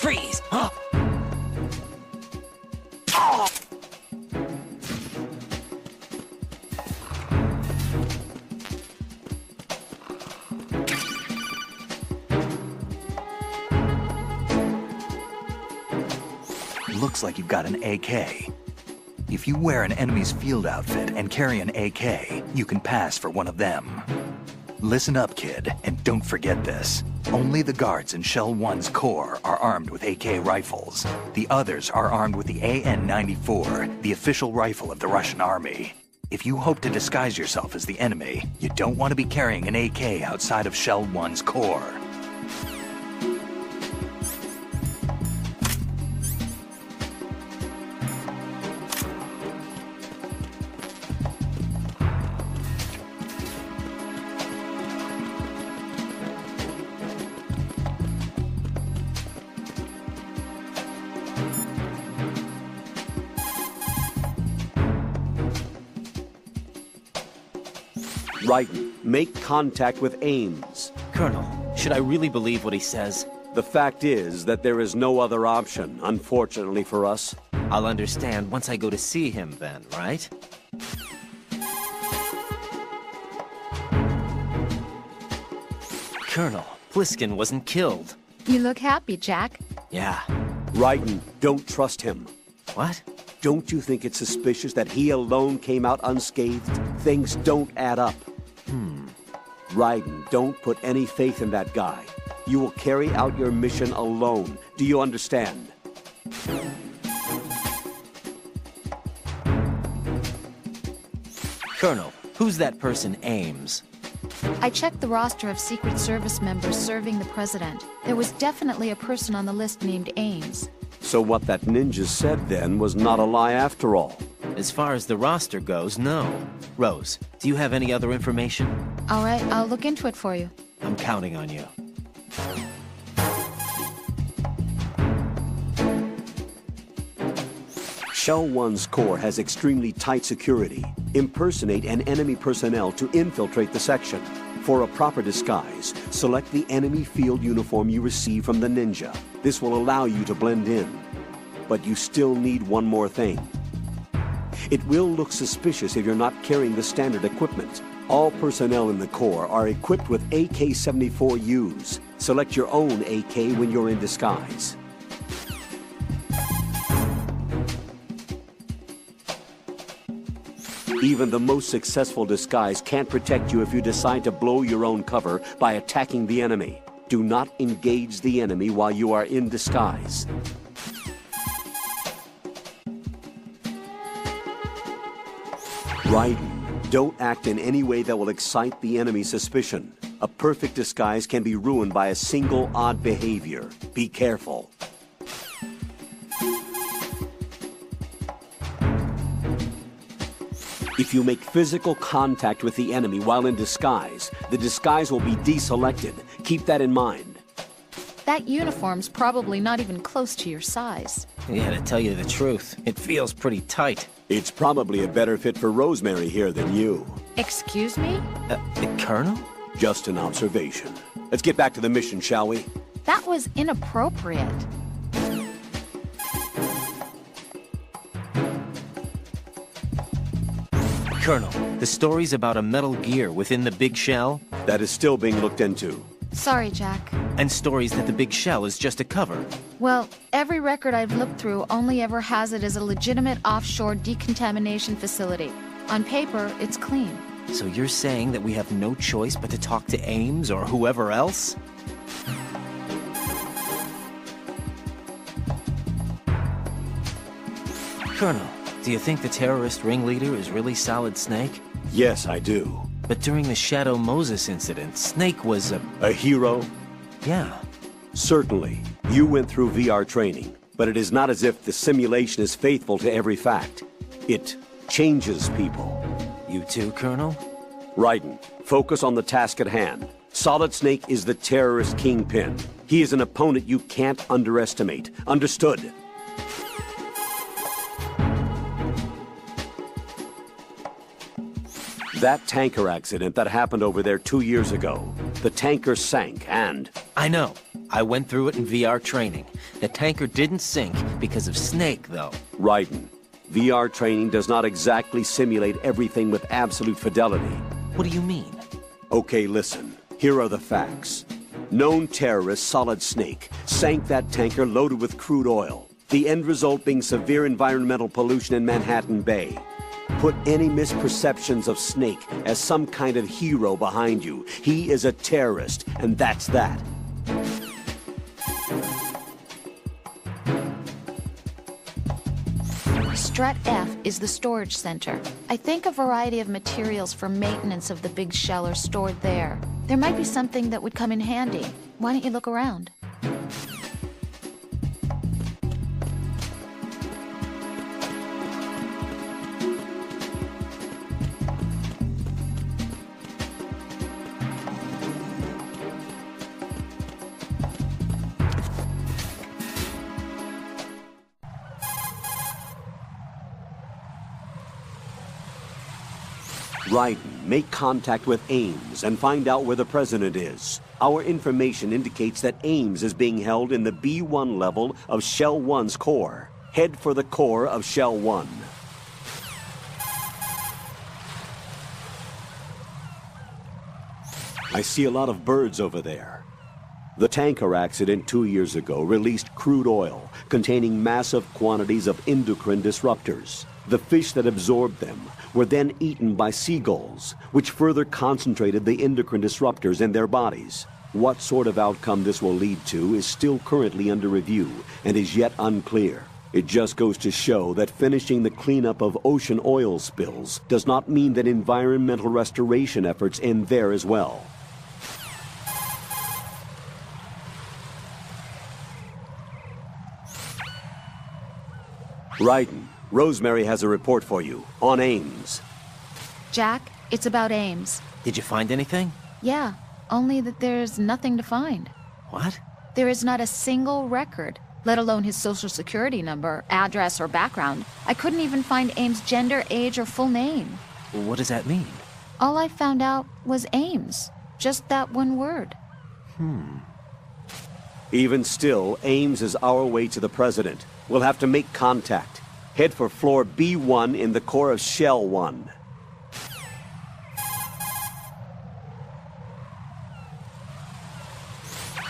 Freeze! Huh? Looks like you've got an AK. If you wear an enemy's field outfit and carry an AK, you can pass for one of them. Listen up, kid, and don't forget this. Only the guards in Shell 1's core are armed with AK rifles. The others are armed with the AN-94, the official rifle of the Russian army. If you hope to disguise yourself as the enemy, you don't want to be carrying an AK outside of Shell 1's core. Raiden, make contact with Ames. Colonel, should I really believe what he says? The fact is that there is no other option, unfortunately for us. I'll understand once I go to see him then, right? Colonel, Pliskin wasn't killed. You look happy, Jack. Yeah. Raiden, don't trust him. What? Don't you think it's suspicious that he alone came out unscathed? Things don't add up. Raiden, don't put any faith in that guy. You will carry out your mission alone. Do you understand? Colonel, who's that person, Ames? I checked the roster of Secret Service members serving the president. There was definitely a person on the list named Ames. So what that ninja said then was not a lie after all. As far as the roster goes, no. Rose, do you have any other information? All right, I'll look into it for you. I'm counting on you. Shell 1's core has extremely tight security. Impersonate an enemy personnel to infiltrate the section. For a proper disguise, select the enemy field uniform you receive from the ninja. This will allow you to blend in. But you still need one more thing. It will look suspicious if you're not carrying the standard equipment. All personnel in the Corps are equipped with AK-74Us. Select your own AK when you're in disguise. Even the most successful disguise can't protect you if you decide to blow your own cover by attacking the enemy. Do not engage the enemy while you are in disguise. Raiden, don't act in any way that will excite the enemy's suspicion. A perfect disguise can be ruined by a single odd behavior. Be careful. If you make physical contact with the enemy while in disguise, the disguise will be deselected. Keep that in mind. That uniform's probably not even close to your size. Yeah, to tell you the truth, it feels pretty tight. It's probably a better fit for Rosemary here than you. Excuse me? The Colonel? Just an observation. Let's get back to the mission, shall we? That was inappropriate. Colonel, the stories about a metal gear within the big shell, That is still being looked into. Sorry, Jack. and stories that the big shell is just a cover. Well, every record I've looked through only ever has it as a legitimate offshore decontamination facility. On paper, it's clean. So you're saying that we have no choice but to talk to Ames or whoever else? Colonel, do you think the terrorist ringleader is really Solid Snake? Yes, I do. But during the Shadow Moses incident, Snake was A hero? yeah. Certainly. You went through VR training, but it is not as if the simulation is faithful to every fact. It changes people. You too, Colonel? Raiden, focus on the task at hand. Solid Snake is the terrorist kingpin. He is an opponent you can't underestimate. Understood? That tanker accident that happened over there 2 years ago. The tanker sank and... I know. I went through it in VR training. The tanker didn't sink because of Snake, though. Raiden, VR training does not exactly simulate everything with absolute fidelity. What do you mean? Okay, listen. Here are the facts. Known terrorist Solid Snake sank that tanker loaded with crude oil. The end result being severe environmental pollution in Manhattan Bay. Put any misperceptions of Snake as some kind of hero behind you. He is a terrorist, and that's that. Strut F is the storage center. I think a variety of materials for maintenance of the big shell are stored there. There might be something that would come in handy. Why don't you look around? Raiden, make contact with Ames and find out where the President is. Our information indicates that Ames is being held in the B1 level of Shell 1's core. Head for the core of Shell 1. I see a lot of birds over there. The tanker accident 2 years ago released crude oil containing massive quantities of endocrine disruptors. The fish that absorbed them were then eaten by seagulls, which further concentrated the endocrine disruptors in their bodies. What sort of outcome this will lead to is still currently under review and is yet unclear. It just goes to show that finishing the cleanup of ocean oil spills does not mean that environmental restoration efforts end there as well. Raiden, Rosemary has a report for you, on Ames. Jack, it's about Ames. Did you find anything? Yeah, only that there's nothing to find. What? There is not a single record, let alone his social security number, address, or background. I couldn't even find Ames' gender, age, or full name. What does that mean? All I found out was Ames. Just that one word. Even still, Ames is our way to the President. We'll have to make contact. Head for floor B1 in the core of Shell 1.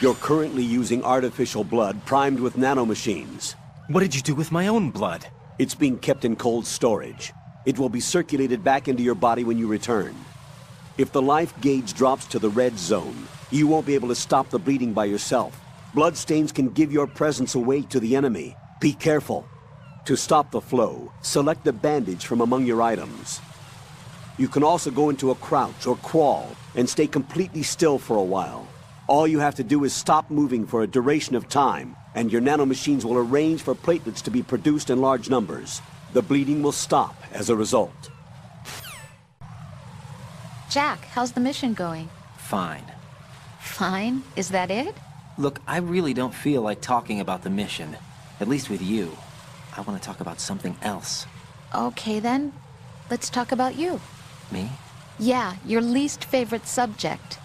You're currently using artificial blood primed with nanomachines. What did you do with my own blood? It's being kept in cold storage. It will be circulated back into your body when you return. If the life gauge drops to the red zone, you won't be able to stop the bleeding by yourself. Bloodstains can give your presence away to the enemy. Be careful. To stop the flow, select a bandage from among your items. You can also go into a crouch or crawl and stay completely still for a while. All you have to do is stop moving for a duration of time, and your nanomachines will arrange for platelets to be produced in large numbers. The bleeding will stop as a result. Jack, how's the mission going? Fine. Fine? Is that it? Look, I really don't feel like talking about the mission. At least with you. I want to talk about something else. Okay then, let's talk about you. Me? Yeah, your least favorite subject.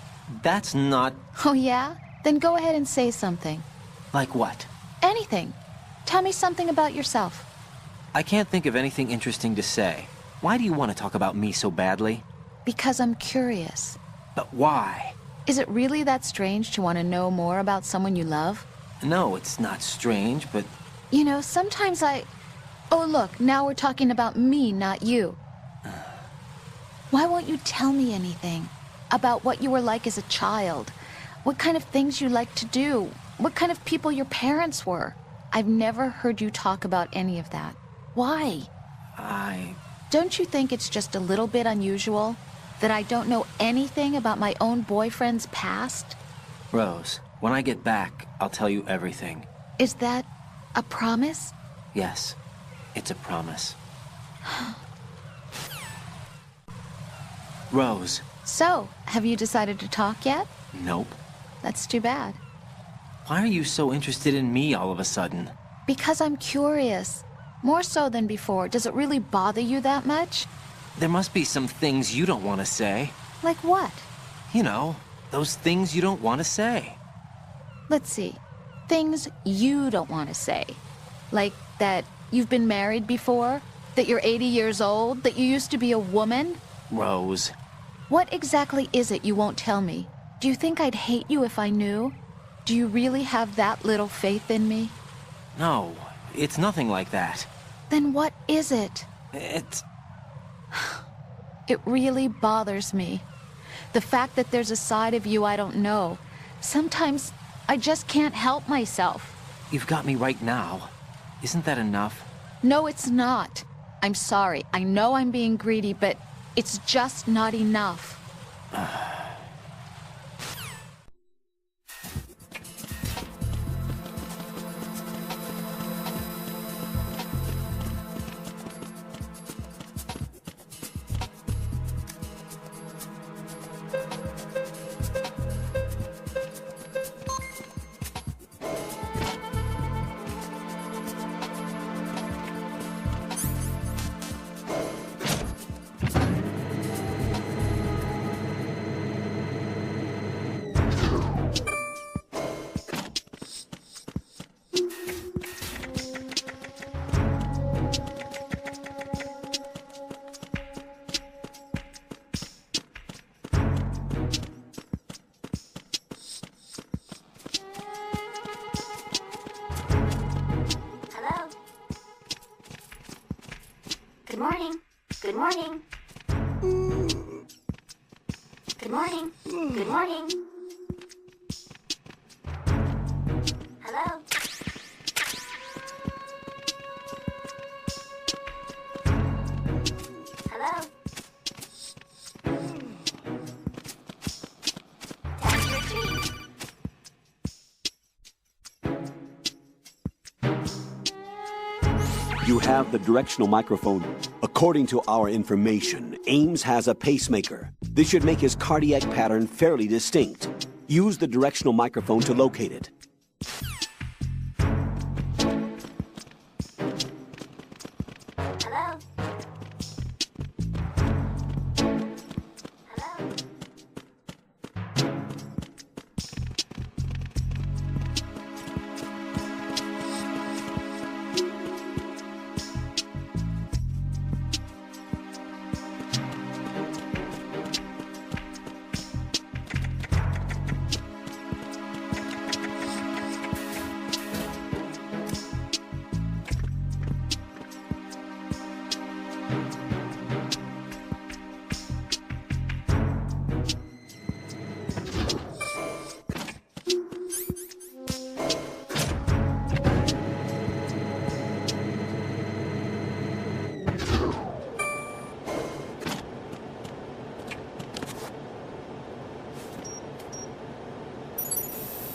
That's not... Oh yeah? Then go ahead and say something. Like what? Anything. Tell me something about yourself. I can't think of anything interesting to say. Why do you want to talk about me so badly? Because I'm curious. But why? Is it really that strange to want to know more about someone you love? No, it's not strange, but... You know, sometimes Oh look, now we're talking about me, not you. Why won't you tell me anything? About what you were like as a child? What kind of things you liked to do? What kind of people your parents were? I've never heard you talk about any of that. Why? Don't you think it's just a little bit unusual that I don't know anything about my own boyfriend's past? Rose, when I get back, I'll tell you everything. Is that a promise? Yes, it's a promise. Rose. So, have you decided to talk yet? Nope. That's too bad. Why are you so interested in me all of a sudden? Because I'm curious. More so than before. Does it really bother you that much? There must be some things you don't want to say. Like what? You know, those things you don't want to say. Let's see. Things you don't want to say. Like that you've been married before? That you're 80 years old? That you used to be a woman? Rose. What exactly is it you won't tell me? Do you think I'd hate you if I knew? Do you really have that little faith in me? No, it's nothing like that. Then what is it? It's... It really bothers me. The fact that there's a side of you I don't know. Sometimes I just can't help myself. You've got me right now. Isn't that enough? No, it's not. I'm sorry. I know I'm being greedy, but it's just not enough. Good morning. Good morning. Good morning. Good morning. Hello? Hello? Time to retreat. You have the directional microphone. According to our information, Ames has a pacemaker. This should make his cardiac pattern fairly distinct. Use the directional microphone to locate it. Hello? Hello?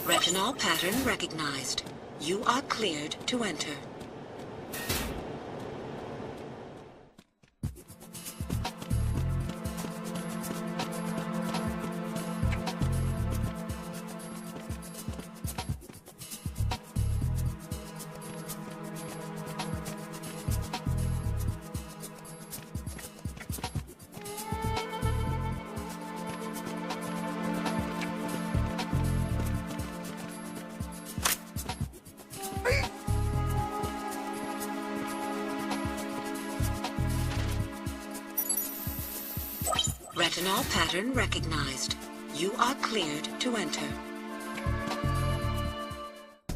Retinol pattern recognized. You are cleared to enter. Retinol pattern recognized. You are cleared to enter.